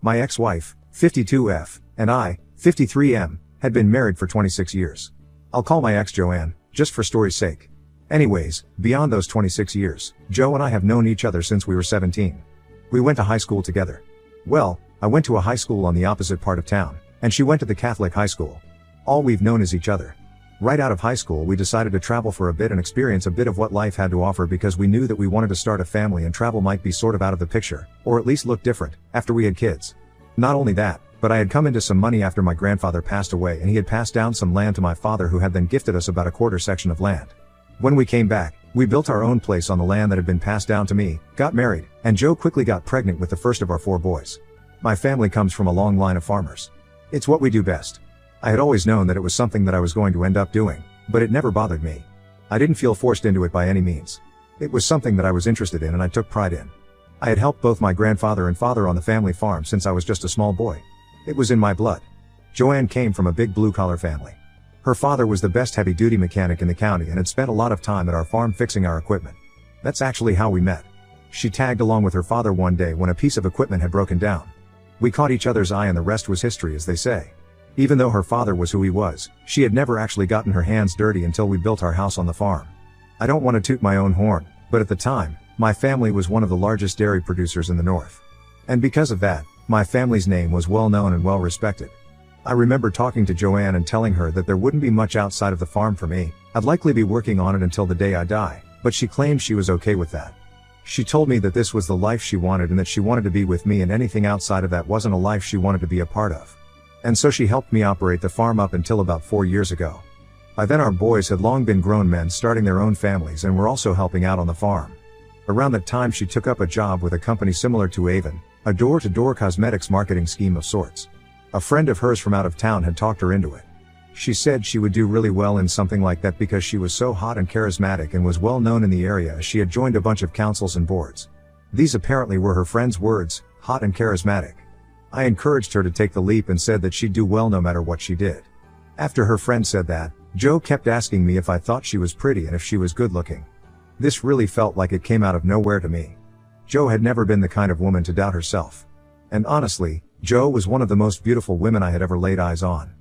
My ex-wife, 52F, and I, 53M, had been married for 26 years. I'll call my ex Joanne, just for story's sake. Anyways, beyond those 26 years, Joe and I have known each other since we were 17. We went to high school together. Well, I went to a high school on the opposite part of town, and she went to the Catholic high school. All we've known is each other. Right out of high school we decided to travel for a bit and experience a bit of what life had to offer because we knew that we wanted to start a family and travel might be sort of out of the picture, or at least look different, after we had kids. Not only that, but I had come into some money after my grandfather passed away and he had passed down some land to my father who had then gifted us about a quarter section of land. When we came back, we built our own place on the land that had been passed down to me, got married, and Joe quickly got pregnant with the first of our 4 boys. My family comes from a long line of farmers. It's what we do best. I had always known that it was something that I was going to end up doing, but it never bothered me. I didn't feel forced into it by any means. It was something that I was interested in and I took pride in. I had helped both my grandfather and father on the family farm since I was just a small boy. It was in my blood. Joanne came from a big blue-collar family. Her father was the best heavy-duty mechanic in the county and had spent a lot of time at our farm fixing our equipment. That's actually how we met. She tagged along with her father one day when a piece of equipment had broken down. We caught each other's eye and the rest was history, as they say. Even though her father was who he was, she had never actually gotten her hands dirty until we built our house on the farm. I don't want to toot my own horn, but at the time, my family was one of the largest dairy producers in the north. And because of that, my family's name was well known and well respected. I remember talking to Joanne and telling her that there wouldn't be much outside of the farm for me, I'd likely be working on it until the day I die, but she claimed she was okay with that. She told me that this was the life she wanted and that she wanted to be with me and anything outside of that wasn't a life she wanted to be a part of. And so she helped me operate the farm up until about 4 years ago. By then our boys had long been grown men starting their own families and were also helping out on the farm. Around that time she took up a job with a company similar to Avon, a door-to-door cosmetics marketing scheme of sorts. A friend of hers from out of town had talked her into it. She said she would do really well in something like that because she was so hot and charismatic and was well known in the area as she had joined a bunch of councils and boards. These apparently were her friend's words, hot and charismatic. I encouraged her to take the leap and said that she'd do well no matter what she did. After her friend said that, Joe kept asking me if I thought she was pretty and if she was good looking. This really felt like it came out of nowhere to me. Joe had never been the kind of woman to doubt herself. And honestly, Joe was one of the most beautiful women I had ever laid eyes on.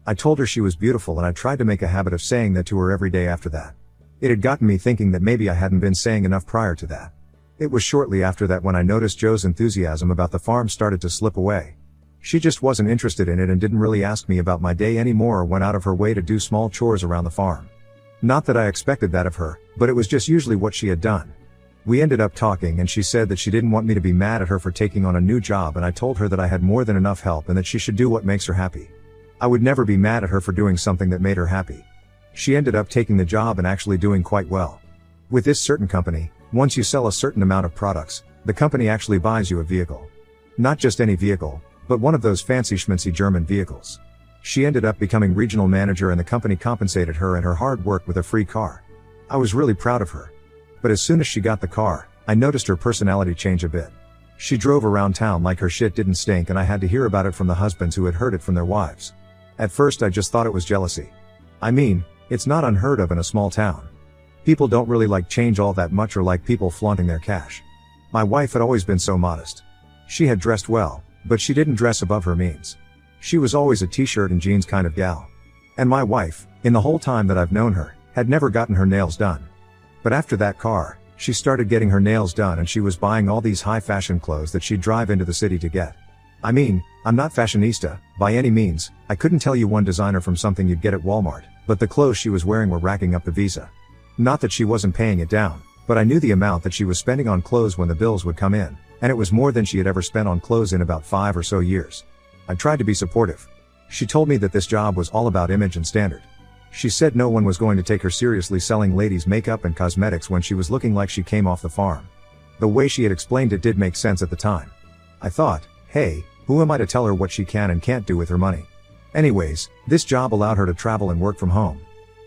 I told her she was beautiful and I tried to make a habit of saying that to her every day after that. It had gotten me thinking that maybe I hadn't been saying enough prior to that. It was shortly after that when I noticed Joe's enthusiasm about the farm started to slip away. She just wasn't interested in it and didn't really ask me about my day anymore or went out of her way to do small chores around the farm. Not that I expected that of her, but it was just usually what she had done. We ended up talking and she said that she didn't want me to be mad at her for taking on a new job and I told her that I had more than enough help and that she should do what makes her happy. I would never be mad at her for doing something that made her happy. She ended up taking the job and actually doing quite well. With this certain company, once you sell a certain amount of products, the company actually buys you a vehicle. Not just any vehicle, but one of those fancy schmancy German vehicles. She ended up becoming regional manager and the company compensated her and her hard work with a free car. I was really proud of her. But as soon as she got the car, I noticed her personality change a bit. She drove around town like her shit didn't stink and I had to hear about it from the husbands who had heard it from their wives. At first I just thought it was jealousy. I mean, it's not unheard of in a small town. People don't really like change all that much or like people flaunting their cash. My wife had always been so modest. She had dressed well, but she didn't dress above her means. She was always a t-shirt and jeans kind of gal. And my wife, in the whole time that I've known her, had never gotten her nails done. But after that car, she started getting her nails done and she was buying all these high fashion clothes that she'd drive into the city to get. I mean, I'm not fashionista, by any means, I couldn't tell you one designer from something you'd get at Walmart, but the clothes she was wearing were racking up the visa. Not that she wasn't paying it down, but I knew the amount that she was spending on clothes when the bills would come in, and it was more than she had ever spent on clothes in about 5 or so years. I tried to be supportive. She told me that this job was all about image and standard. She said no one was going to take her seriously selling ladies' makeup and cosmetics when she was looking like she came off the farm. The way she had explained it did make sense at the time. I thought, hey, who am I to tell her what she can and can't do with her money? Anyways, this job allowed her to travel and work from home.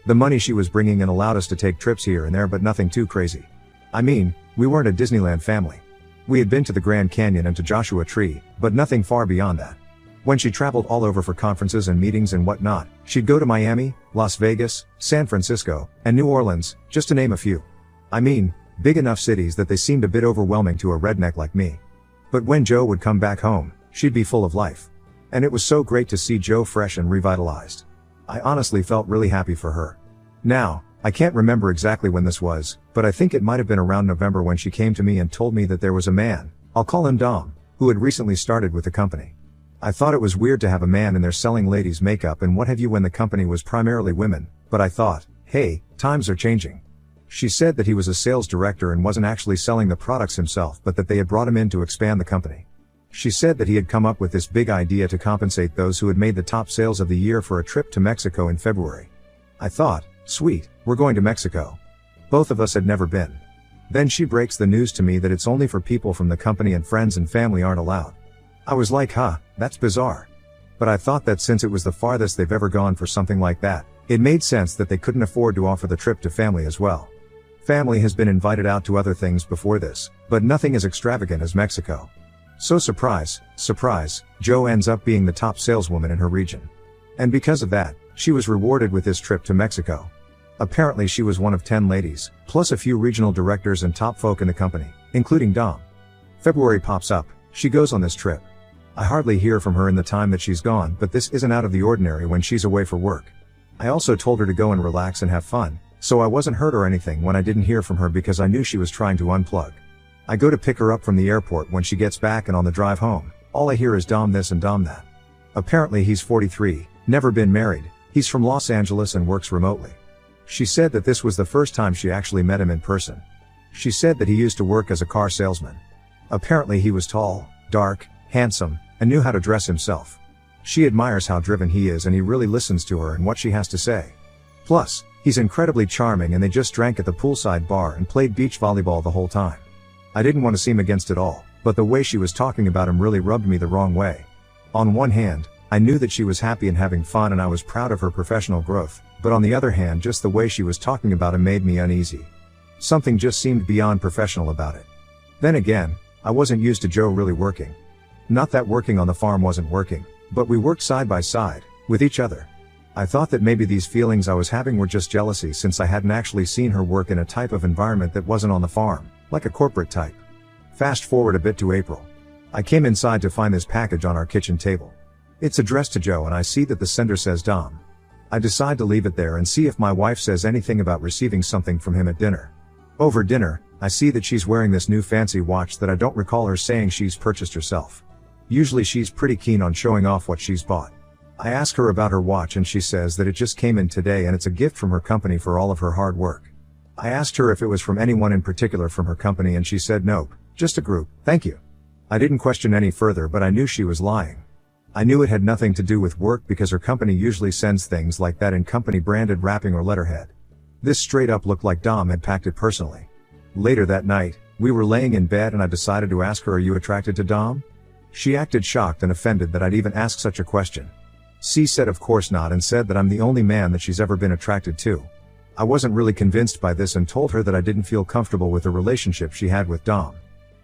The money she was bringing in allowed us to take trips here and there, but nothing too crazy. I mean, we weren't a Disneyland family. We had been to the Grand Canyon and to Joshua Tree, but nothing far beyond that. When she traveled all over for conferences and meetings and whatnot, she'd go to Miami, Las Vegas, San Francisco, and New Orleans, just to name a few. I mean, big enough cities that they seemed a bit overwhelming to a redneck like me. But when Joe would come back home, She'd be full of life. And it was so great to see Jo fresh and revitalized. I honestly felt really happy for her. Now, I can't remember exactly when this was, but I think it might have been around November when she came to me and told me that there was a man, I'll call him Dom, who had recently started with the company. I thought it was weird to have a man in there selling ladies' makeup and what have you when the company was primarily women, but I thought, hey, times are changing. She said that he was a sales director and wasn't actually selling the products himself but that they had brought him in to expand the company. She said that he had come up with this big idea to compensate those who had made the top sales of the year for a trip to Mexico in February. I thought, sweet, we're going to Mexico. Both of us had never been. Then she breaks the news to me that it's only for people from the company and friends and family aren't allowed. I was like, huh, that's bizarre. But I thought that since it was the farthest they've ever gone for something like that, it made sense that they couldn't afford to offer the trip to family as well. Family has been invited out to other things before this, but nothing as extravagant as Mexico. So surprise, surprise, Jo ends up being the top saleswoman in her region. And because of that, she was rewarded with this trip to Mexico. Apparently she was one of 10 ladies, plus a few regional directors and top folk in the company, including Dom. February pops up, she goes on this trip. I hardly hear from her in the time that she's gone, but this isn't out of the ordinary when she's away for work. I also told her to go and relax and have fun, so I wasn't hurt or anything when I didn't hear from her because I knew she was trying to unplug. I go to pick her up from the airport when she gets back and on the drive home, all I hear is Dom this and Dom that. Apparently he's 43, never been married, he's from Los Angeles and works remotely. She said that this was the first time she actually met him in person. She said that he used to work as a car salesman. Apparently he was tall, dark, handsome, and knew how to dress himself. She admires how driven he is and he really listens to her and what she has to say. Plus, he's incredibly charming and they just drank at the poolside bar and played beach volleyball the whole time. I didn't want to seem against it all, but the way she was talking about him really rubbed me the wrong way. On one hand, I knew that she was happy and having fun and I was proud of her professional growth, but on the other hand just the way she was talking about him made me uneasy. Something just seemed beyond professional about it. Then again, I wasn't used to Jo really working. Not that working on the farm wasn't working, but we worked side by side, with each other. I thought that maybe these feelings I was having were just jealousy since I hadn't actually seen her work in a type of environment that wasn't on the farm, like a corporate type. Fast forward a bit to April. I came inside to find this package on our kitchen table. It's addressed to Jo and I see that the sender says Dom. I decide to leave it there and see if my wife says anything about receiving something from him at dinner. Over dinner, I see that she's wearing this new fancy watch that I don't recall her saying she's purchased herself. Usually she's pretty keen on showing off what she's bought. I ask her about her watch and she says that it just came in today and it's a gift from her company for all of her hard work. I asked her if it was from anyone in particular from her company and she said nope, just a group, thank you. I didn't question any further but I knew she was lying. I knew it had nothing to do with work because her company usually sends things like that in company branded wrapping or letterhead. This straight up looked like Dom had packed it personally. Later that night, we were laying in bed and I decided to ask her, are you attracted to Dom? She acted shocked and offended that I'd even ask such a question. C said of course not and said that I'm the only man that she's ever been attracted to. I wasn't really convinced by this and told her that I didn't feel comfortable with the relationship she had with Dom.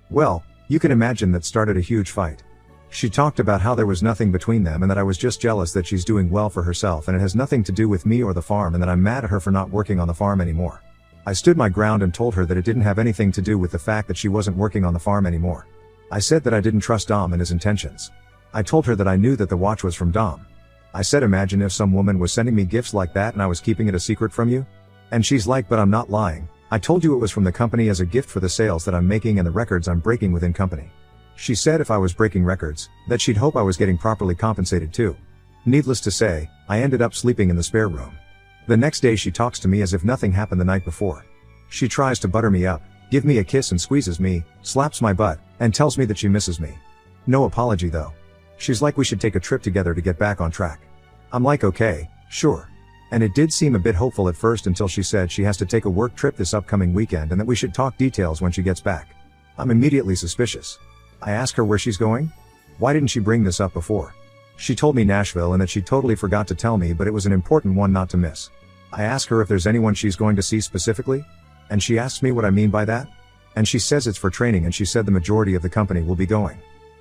Well, you can imagine that started a huge fight. She talked about how there was nothing between them and that I was just jealous that she's doing well for herself and it has nothing to do with me or the farm and that I'm mad at her for not working on the farm anymore. I stood my ground and told her that it didn't have anything to do with the fact that she wasn't working on the farm anymore. I said that I didn't trust Dom and his intentions. I told her that I knew that the watch was from Dom. I said imagine if some woman was sending me gifts like that and I was keeping it a secret from you? And she's like but I'm not lying, I told you it was from the company as a gift for the sales that I'm making and the records I'm breaking within company. She said if I was breaking records, that she'd hope I was getting properly compensated too. Needless to say, I ended up sleeping in the spare room. The next day she talks to me as if nothing happened the night before. She tries to butter me up, give me a kiss and squeezes me, slaps my butt, and tells me that she misses me. No apology though. She's like we should take a trip together to get back on track. I'm like okay, sure. And it did seem a bit hopeful at first until she said she has to take a work trip this upcoming weekend and that we should talk details when she gets back. I'm immediately suspicious. I ask her where she's going? Why didn't she bring this up before? She told me Nashville and that she totally forgot to tell me but it was an important one not to miss. I ask her if there's anyone she's going to see specifically? And she asks me what I mean by that? And she says it's for training and she said the majority of the company will be going.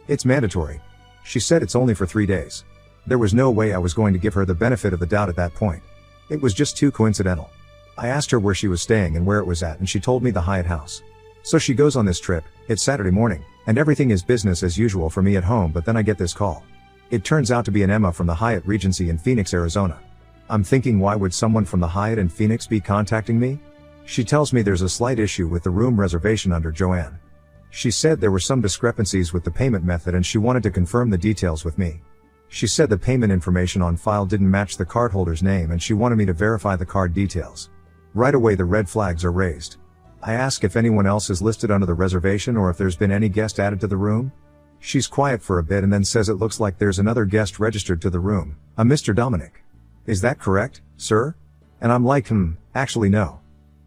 It's mandatory. She said it's only for 3 days. There was no way I was going to give her the benefit of the doubt at that point. It was just too coincidental. I asked her where she was staying and where it was at and she told me the Hyatt House. So she goes on this trip. It's Saturday morning, and everything is business as usual for me at home, but then I get this call. It turns out to be an Emma from the Hyatt Regency in Phoenix, Arizona. I'm thinking, why would someone from the Hyatt in Phoenix be contacting me? She tells me there's a slight issue with the room reservation under Joanne. She said there were some discrepancies with the payment method and she wanted to confirm the details with me. She said the payment information on file didn't match the cardholder's name and she wanted me to verify the card details. Right away the red flags are raised. I ask if anyone else is listed under the reservation or if there's been any guest added to the room. She's quiet for a bit and then says it looks like there's another guest registered to the room, a Mr. Dominic. Is that correct, sir? And I'm like, actually no.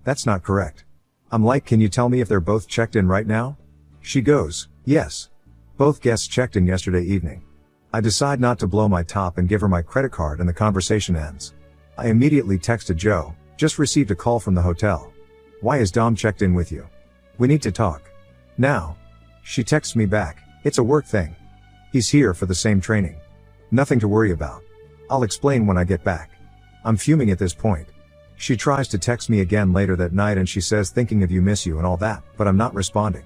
That's not correct. I'm like, can you tell me if they're both checked in right now? She goes, yes. Both guests checked in yesterday evening. I decide not to blow my top and give her my credit card and the conversation ends. I immediately texted Joe, just received a call from the hotel. Why is Dom checked in with you? We need to talk. Now. She texts me back, it's a work thing. He's here for the same training. Nothing to worry about. I'll explain when I get back. I'm fuming at this point. She tries to text me again later that night and she says thinking of you, miss you and all that, but I'm not responding.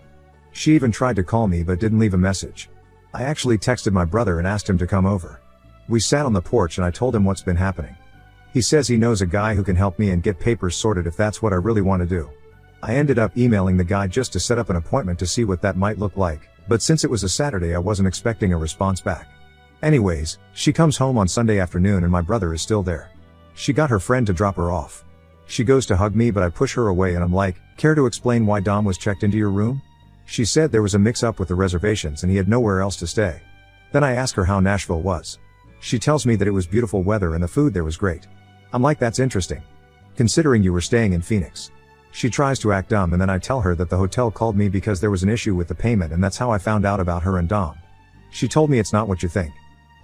She even tried to call me but didn't leave a message. I actually texted my brother and asked him to come over. We sat on the porch and I told him what's been happening. He says he knows a guy who can help me and get papers sorted if that's what I really want to do. I ended up emailing the guy just to set up an appointment to see what that might look like, but since it was a Saturday I wasn't expecting a response back. Anyways, she comes home on Sunday afternoon and my brother is still there. She got her friend to drop her off. She goes to hug me but I push her away and I'm like, care to explain why Dom was checked into your room? She said there was a mix-up with the reservations and he had nowhere else to stay. Then I ask her how Nashville was. She tells me that it was beautiful weather and the food there was great. I'm like, that's interesting, considering you were staying in Phoenix. She tries to act dumb and then I tell her that the hotel called me because there was an issue with the payment and that's how I found out about her and Dom. She told me it's not what you think.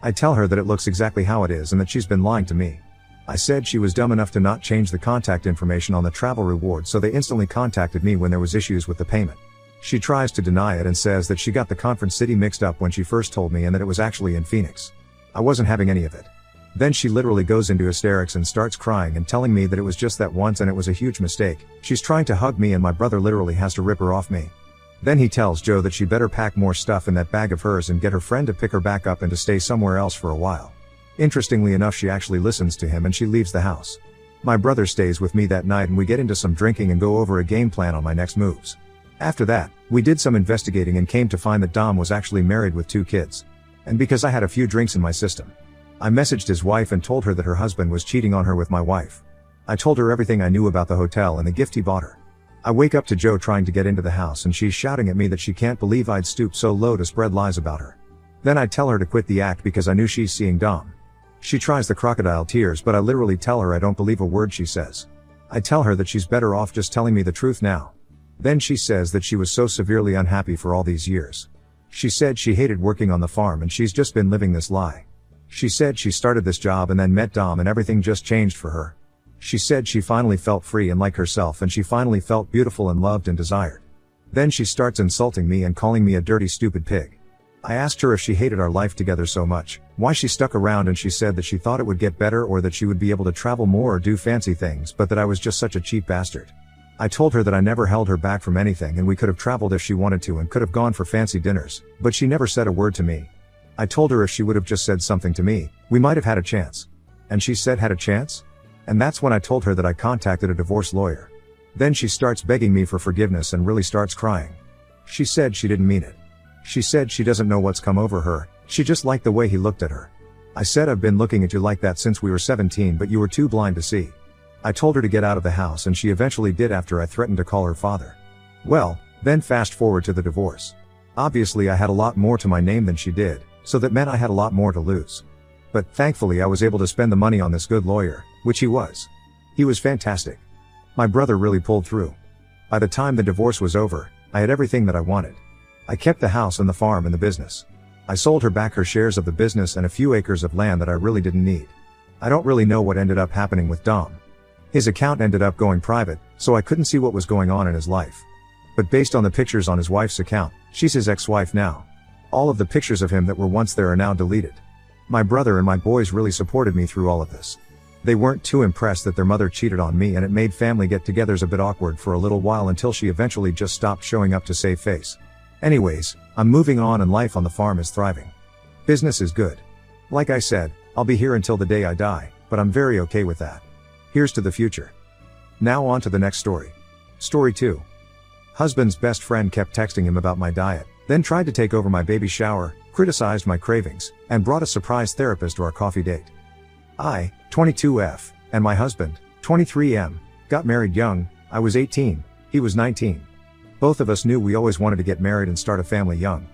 I tell her that it looks exactly how it is and that she's been lying to me. I said she was dumb enough to not change the contact information on the travel reward, so they instantly contacted me when there was issues with the payment. She tries to deny it and says that she got the conference city mixed up when she first told me and that it was actually in Phoenix. I wasn't having any of it. Then she literally goes into hysterics and starts crying and telling me that it was just that once and it was a huge mistake. She's trying to hug me and my brother literally has to rip her off me. Then he tells Joe that she better pack more stuff in that bag of hers and get her friend to pick her back up and to stay somewhere else for a while. Interestingly enough, she actually listens to him and she leaves the house. My brother stays with me that night and we get into some drinking and go over a game plan on my next moves. After that, we did some investigating and came to find that Dom was actually married with 2 kids. And because I had a few drinks in my system, I messaged his wife and told her that her husband was cheating on her with my wife. I told her everything I knew about the hotel and the gift he bought her. I wake up to Joe trying to get into the house and she's shouting at me that she can't believe I'd stooped so low to spread lies about her. Then I tell her to quit the act because I knew she's seeing Dom. She tries the crocodile tears but I literally tell her I don't believe a word she says. I tell her that she's better off just telling me the truth now. Then she says that she was so severely unhappy for all these years. She said she hated working on the farm and she's just been living this lie. She said she started this job and then met Dom and everything just changed for her. She said she finally felt free and like herself and she finally felt beautiful and loved and desired. Then she starts insulting me and calling me a dirty stupid pig. I asked her if she hated our life together so much, why she stuck around, and she said that she thought it would get better or that she would be able to travel more or do fancy things, but that I was just such a cheap bastard. I told her that I never held her back from anything and we could have traveled if she wanted to and could have gone for fancy dinners, but she never said a word to me. I told her if she would have just said something to me, we might have had a chance. And she said had a chance? And that's when I told her that I contacted a divorce lawyer. Then she starts begging me for forgiveness and really starts crying. She said she didn't mean it. She said she doesn't know what's come over her, she just liked the way he looked at her. I said I've been looking at you like that since we were 17 but you were too blind to see. I told her to get out of the house and she eventually did after I threatened to call her father. Well, then fast forward to the divorce. Obviously I had a lot more to my name than she did, so that meant I had a lot more to lose. But thankfully I was able to spend the money on this good lawyer, which he was. He was fantastic. My brother really pulled through. By the time the divorce was over, I had everything that I wanted. I kept the house and the farm and the business. I sold her back her shares of the business and a few acres of land that I really didn't need. I don't really know what ended up happening with Dom. His account ended up going private, so I couldn't see what was going on in his life. But based on the pictures on his wife's account, she's his ex-wife now. All of the pictures of him that were once there are now deleted. My brother and my boys really supported me through all of this. They weren't too impressed that their mother cheated on me, and it made family get-togethers a bit awkward for a little while until she eventually just stopped showing up to save face. Anyways, I'm moving on and life on the farm is thriving. Business is good. Like I said, I'll be here until the day I die, but I'm very okay with that. Here's to the future. Now on to the next story. Story 2. Husband's best friend kept texting him about my diet, then tried to take over my baby shower, criticized my cravings, and brought a surprise therapist to our coffee date. I, 22F, and my husband, 23M, got married young. I was 18, he was 19. Both of us knew we always wanted to get married and start a family young.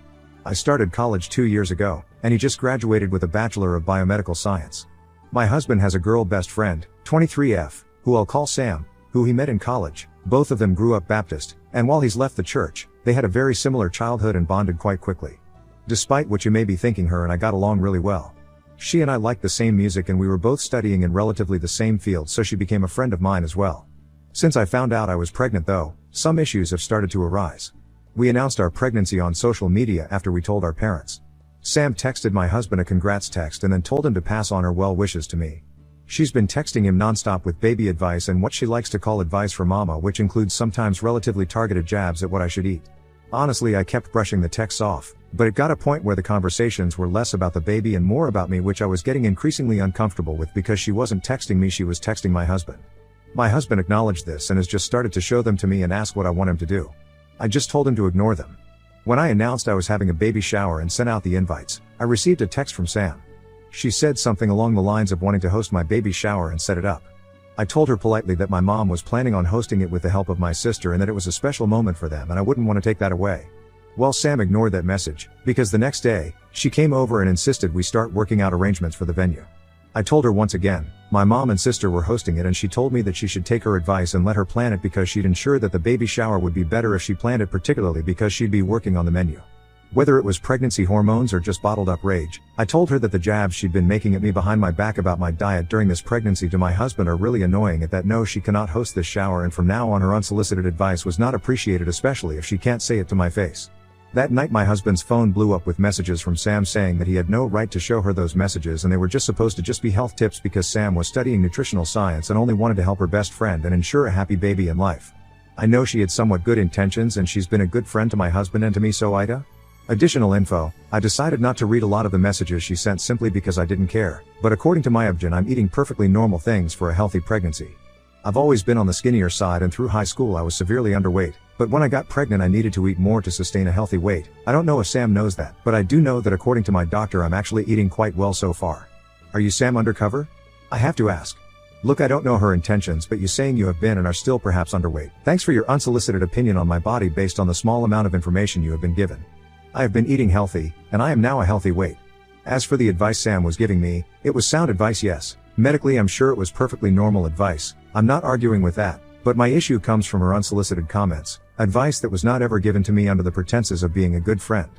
I started college 2 years ago, and he just graduated with a Bachelor of Biomedical Science. My husband has a girl best friend, 23F, who I'll call Sam, who he met in college. Both of them grew up Baptist, and while he's left the church, they had a very similar childhood and bonded quite quickly. Despite what you may be thinking, her and I got along really well. She and I liked the same music and we were both studying in relatively the same field, so she became a friend of mine as well. Since I found out I was pregnant though, some issues have started to arise. We announced our pregnancy on social media after we told our parents. Sam texted my husband a congrats text and then told him to pass on her well wishes to me. She's been texting him nonstop with baby advice and what she likes to call advice for mama, which includes sometimes relatively targeted jabs at what I should eat. Honestly, I kept brushing the texts off, but it got a point where the conversations were less about the baby and more about me, which I was getting increasingly uncomfortable with because she wasn't texting me, she was texting my husband. My husband acknowledged this and has just started to show them to me and ask what I want him to do. I just told him to ignore them. When I announced I was having a baby shower and sent out the invites, I received a text from Sam. She said something along the lines of wanting to host my baby shower and set it up. I told her politely that my mom was planning on hosting it with the help of my sister and that it was a special moment for them and I wouldn't want to take that away. Well, Sam ignored that message, because the next day, she came over and insisted we start working out arrangements for the venue. I told her once again, my mom and sister were hosting it and she told me that she should take her advice and let her plan it because she'd ensure that the baby shower would be better if she planned it, particularly because she'd be working on the menu. Whether it was pregnancy hormones or just bottled up rage, I told her that the jabs she'd been making at me behind my back about my diet during this pregnancy to my husband are really annoying, at that no, she cannot host this shower, and from now on her unsolicited advice was not appreciated, especially if she can't say it to my face. That night my husband's phone blew up with messages from Sam saying that he had no right to show her those messages and they were just supposed to just be health tips because Sam was studying nutritional science and only wanted to help her best friend and ensure a happy baby in life. I know she had somewhat good intentions and she's been a good friend to my husband and to me, so Ida? Additional info, I decided not to read a lot of the messages she sent simply because I didn't care, but according to my husband I'm eating perfectly normal things for a healthy pregnancy. I've always been on the skinnier side and through high school I was severely underweight, but when I got pregnant I needed to eat more to sustain a healthy weight. I don't know if Sam knows that, but I do know that according to my doctor I'm actually eating quite well so far. Are you Sam undercover? I have to ask. Look, I don't know her intentions, but you saying you have been and are still perhaps underweight. Thanks for your unsolicited opinion on my body based on the small amount of information you have been given. I have been eating healthy, and I am now a healthy weight. As for the advice Sam was giving me, it was sound advice, yes. Medically I'm sure it was perfectly normal advice. I'm not arguing with that, but my issue comes from her unsolicited comments, advice that was not ever given to me under the pretenses of being a good friend.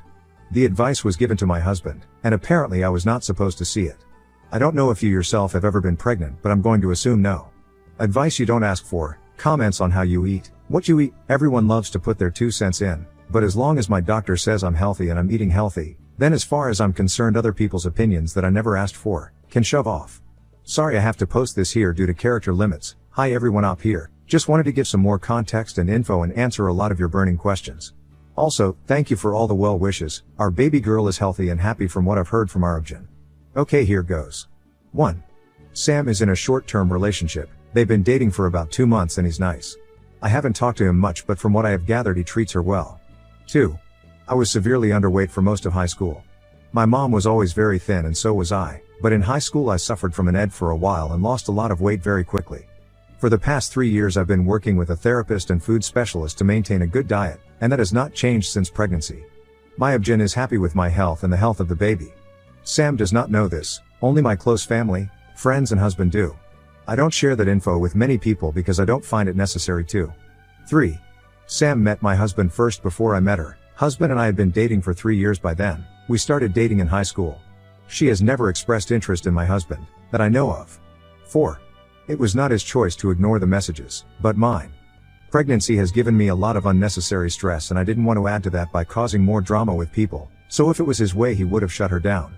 The advice was given to my husband, and apparently I was not supposed to see it. I don't know if you yourself have ever been pregnant, but I'm going to assume no. Advice you don't ask for, comments on how you eat, what you eat, everyone loves to put their 2 cents in. But as long as my doctor says I'm healthy and I'm eating healthy, then as far as I'm concerned other people's opinions that I never asked for, can shove off. Sorry I have to post this here due to character limits. Hi everyone up here, just wanted to give some more context and info and answer a lot of your burning questions. Also, thank you for all the well wishes. Our baby girl is healthy and happy from what I've heard from Arjun. Okay, here goes. 1. Sam is in a short-term relationship. They've been dating for about 2 months and he's nice. I haven't talked to him much, but from what I have gathered he treats her well. 2. I was severely underweight for most of high school. My mom was always very thin and so was I, but in high school I suffered from an ED for a while and lost a lot of weight very quickly. For the past 3 years I've been working with a therapist and food specialist to maintain a good diet, and that has not changed since pregnancy. My husband is happy with my health and the health of the baby. Sam does not know this, only my close family, friends and husband do. I don't share that info with many people because I don't find it necessary to. 3. Sam met my husband first before I met her. Husband and I had been dating for 3 years by then. We started dating in high school. She has never expressed interest in my husband, that I know of. 4. It was not his choice to ignore the messages, but mine. Pregnancy has given me a lot of unnecessary stress and I didn't want to add to that by causing more drama with people, so if it was his way he would have shut her down.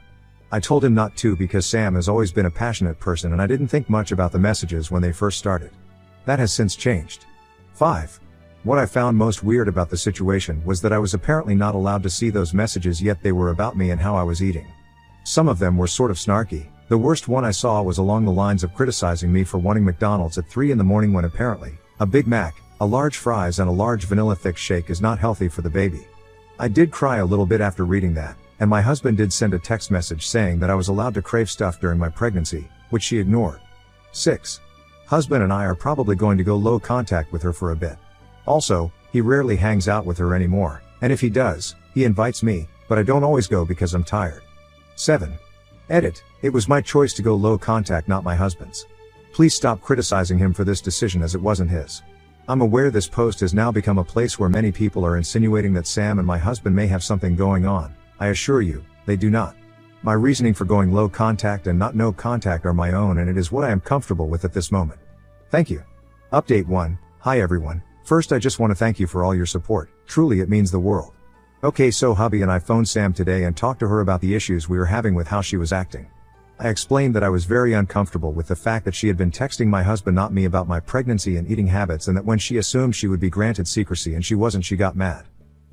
I told him not to because Sam has always been a passionate person and I didn't think much about the messages when they first started. That has since changed. 5. What I found most weird about the situation was that I was apparently not allowed to see those messages, yet they were about me and how I was eating. Some of them were sort of snarky. The worst one I saw was along the lines of criticizing me for wanting McDonald's at 3 in the morning when apparently, a Big Mac, a large fries and a large vanilla thick shake is not healthy for the baby. I did cry a little bit after reading that, and my husband did send a text message saying that I was allowed to crave stuff during my pregnancy, which she ignored. 6. Husband and I are probably going to go low contact with her for a bit. Also, he rarely hangs out with her anymore, and if he does, he invites me, but I don't always go because I'm tired. 7. Edit. It was my choice to go low contact, not my husband's. Please stop criticizing him for this decision as it wasn't his. I'm aware this post has now become a place where many people are insinuating that Sam and my husband may have something going on. I assure you, they do not. My reasoning for going low contact and not no contact are my own, and it is what I am comfortable with at this moment. Thank you. Update 1. Hi everyone. First, I just want to thank you for all your support. Truly it means the world. Okay, so hubby and I phoned Sam today and talked to her about the issues we were having with how she was acting. I explained that I was very uncomfortable with the fact that she had been texting my husband, not me, about my pregnancy and eating habits, and that when she assumed she would be granted secrecy and she wasn't, she got mad.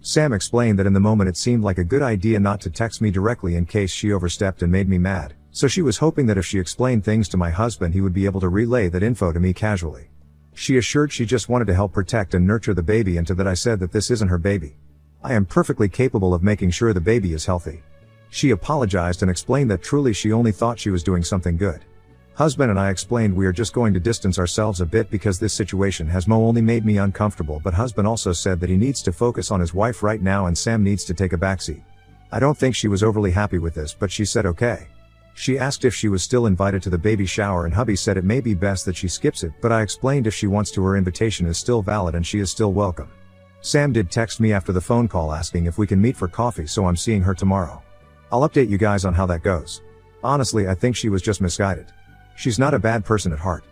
Sam explained that in the moment it seemed like a good idea not to text me directly in case she overstepped and made me mad, so she was hoping that if she explained things to my husband he would be able to relay that info to me casually. She assured she just wanted to help protect and nurture the baby, and to that I said that this isn't her baby. I am perfectly capable of making sure the baby is healthy. She apologized and explained that truly she only thought she was doing something good. Husband and I explained we are just going to distance ourselves a bit because this situation has only made me uncomfortable, but husband also said that he needs to focus on his wife right now and Sam needs to take a backseat. I don't think she was overly happy with this, but she said okay. She asked if she was still invited to the baby shower and hubby said it may be best that she skips it, but I explained if she wants to, her invitation is still valid and she is still welcome. Sam did text me after the phone call asking if we can meet for coffee, so I'm seeing her tomorrow. I'll update you guys on how that goes. Honestly, I think she was just misguided. She's not a bad person at heart.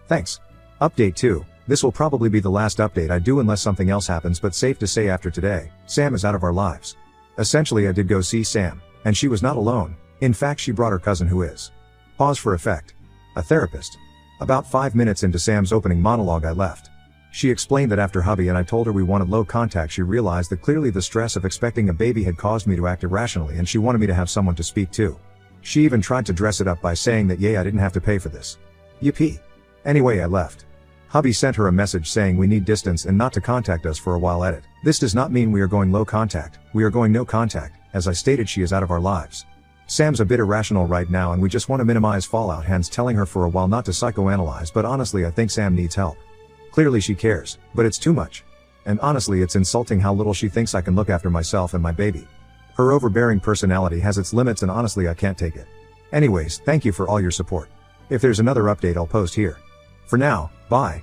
Thanks. Update 2. This will probably be the last update I do unless something else happens, but safe to say after today, Sam is out of our lives. Essentially, I did go see Sam, and she was not alone. In fact, she brought her cousin, who is, pause for effect, a therapist. About 5 minutes into Sam's opening monologue I left. She explained that after hubby and I told her we wanted low contact, she realized that clearly the stress of expecting a baby had caused me to act irrationally and she wanted me to have someone to speak to. She even tried to dress it up by saying that yay, I didn't have to pay for this. Yippee. Anyway, I left. Hubby sent her a message saying we need distance and not to contact us for a while. Edit. This does not mean we are going low contact, we are going no contact. As I stated, she is out of our lives. Sam's a bit irrational right now and we just want to minimize fallout, hence telling her for a while not to psychoanalyze, but honestly I think Sam needs help. Clearly she cares, but it's too much. And honestly it's insulting how little she thinks I can look after myself and my baby. Her overbearing personality has its limits and honestly I can't take it. Anyways, thank you for all your support. If there's another update I'll post here. For now, bye.